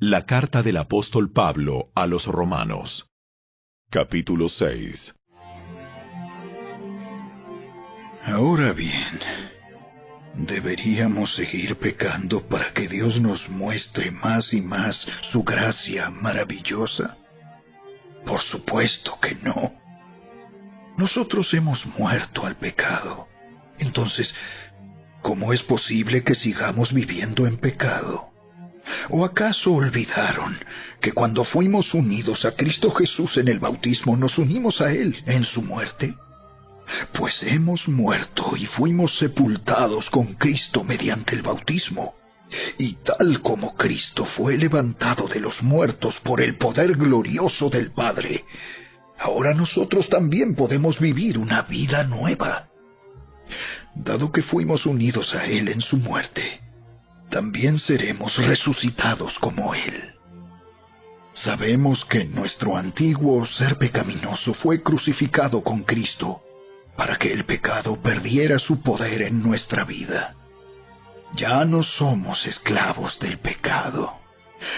La carta del apóstol Pablo a los Romanos. Capítulo 6. Ahora bien, ¿deberíamos seguir pecando para que Dios nos muestre más y más su gracia maravillosa? Por supuesto que no. Nosotros hemos muerto al pecado. Entonces, ¿cómo es posible que sigamos viviendo en pecado? ¿O acaso olvidaron que cuando fuimos unidos a Cristo Jesús en el bautismo, nos unimos a Él en su muerte? Pues hemos muerto y fuimos sepultados con Cristo mediante el bautismo. Y tal como Cristo fue levantado de los muertos por el poder glorioso del Padre, ahora nosotros también podemos vivir una vida nueva. Dado que fuimos unidos a Él en su muerte, también seremos resucitados como Él. Sabemos que nuestro antiguo ser pecaminoso fue crucificado con Cristo para que el pecado perdiera su poder en nuestra vida. Ya no somos esclavos del pecado,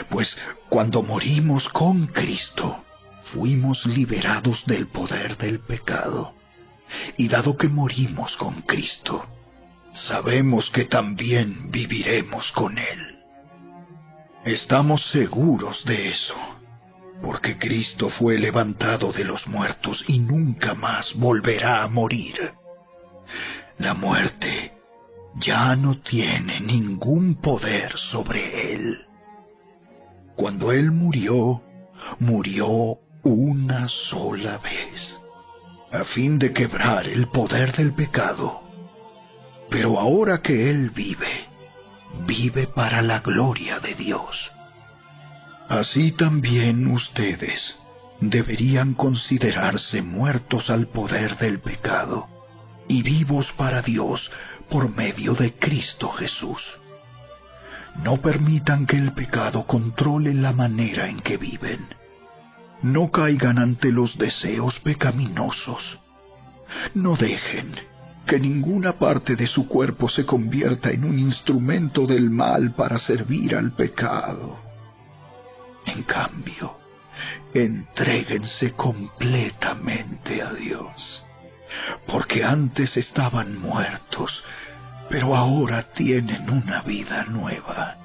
pues cuando morimos con Cristo, fuimos liberados del poder del pecado. Y dado que morimos con Cristo, sabemos que también viviremos con Él. Estamos seguros de eso, porque Cristo fue levantado de los muertos y nunca más volverá a morir. La muerte ya no tiene ningún poder sobre Él. Cuando Él murió, murió una sola vez, a fin de quebrar el poder del pecado. Pero ahora que Él vive, vive para la gloria de Dios. Así también ustedes deberían considerarse muertos al poder del pecado y vivos para Dios por medio de Cristo Jesús. No permitan que el pecado controle la manera en que viven. No caigan ante los deseos pecaminosos. No dejen que ninguna parte de su cuerpo se convierta en un instrumento del mal para servir al pecado. En cambio, entréguense completamente a Dios, porque antes estaban muertos, pero ahora tienen una vida nueva.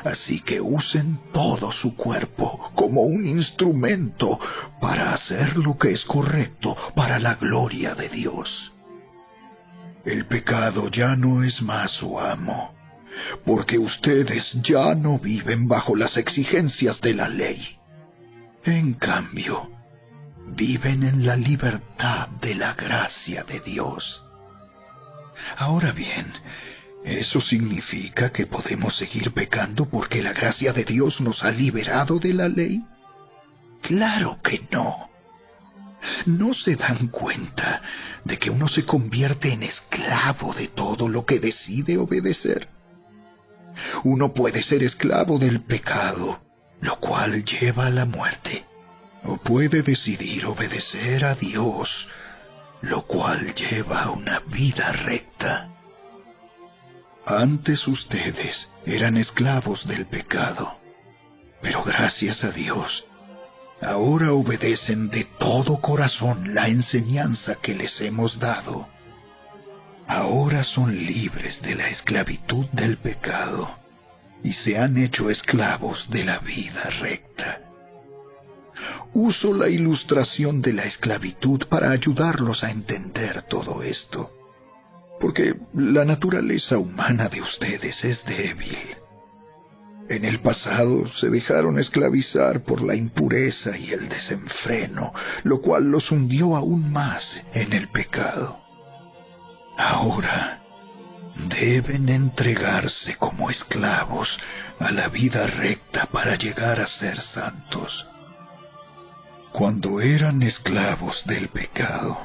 Así que usen todo su cuerpo como un instrumento para hacer lo que es correcto para la gloria de Dios. El pecado ya no es más su amo, porque ustedes ya no viven bajo las exigencias de la ley. En cambio, viven en la libertad de la gracia de Dios. Ahora bien, ¿eso significa que podemos seguir pecando porque la gracia de Dios nos ha liberado de la ley? Claro que no. ¿No se dan cuenta de que uno se convierte en esclavo de todo lo que decide obedecer? Uno puede ser esclavo del pecado, lo cual lleva a la muerte, o puede decidir obedecer a Dios, lo cual lleva a una vida recta. Antes ustedes eran esclavos del pecado, pero gracias a Dios, ahora obedecen de todo corazón la enseñanza que les hemos dado. Ahora son libres de la esclavitud del pecado y se han hecho esclavos de la vida recta. Uso la ilustración de la esclavitud para ayudarlos a entender todo esto, porque la naturaleza humana de ustedes es débil. En el pasado se dejaron esclavizar por la impureza y el desenfreno, lo cual los hundió aún más en el pecado. Ahora deben entregarse como esclavos a la vida recta para llegar a ser santos. Cuando eran esclavos del pecado,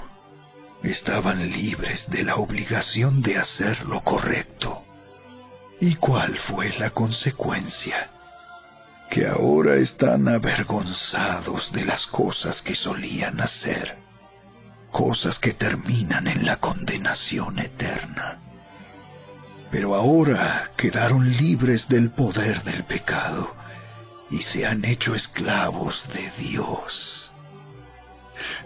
estaban libres de la obligación de hacer lo correcto. ¿Y cuál fue la consecuencia? Que ahora están avergonzados de las cosas que solían hacer, cosas que terminan en la condenación eterna. Pero ahora quedaron libres del poder del pecado y se han hecho esclavos de Dios.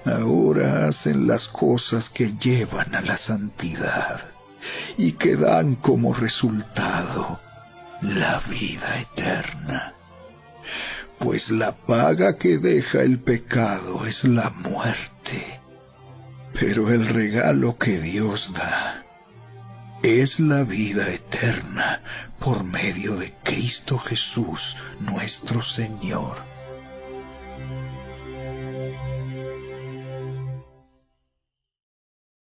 Ahora hacen las cosas que llevan a la santidad y que dan como resultado la vida eterna. Pues la paga que deja el pecado es la muerte, pero el regalo que Dios da es la vida eterna por medio de Cristo Jesús, nuestro Señor.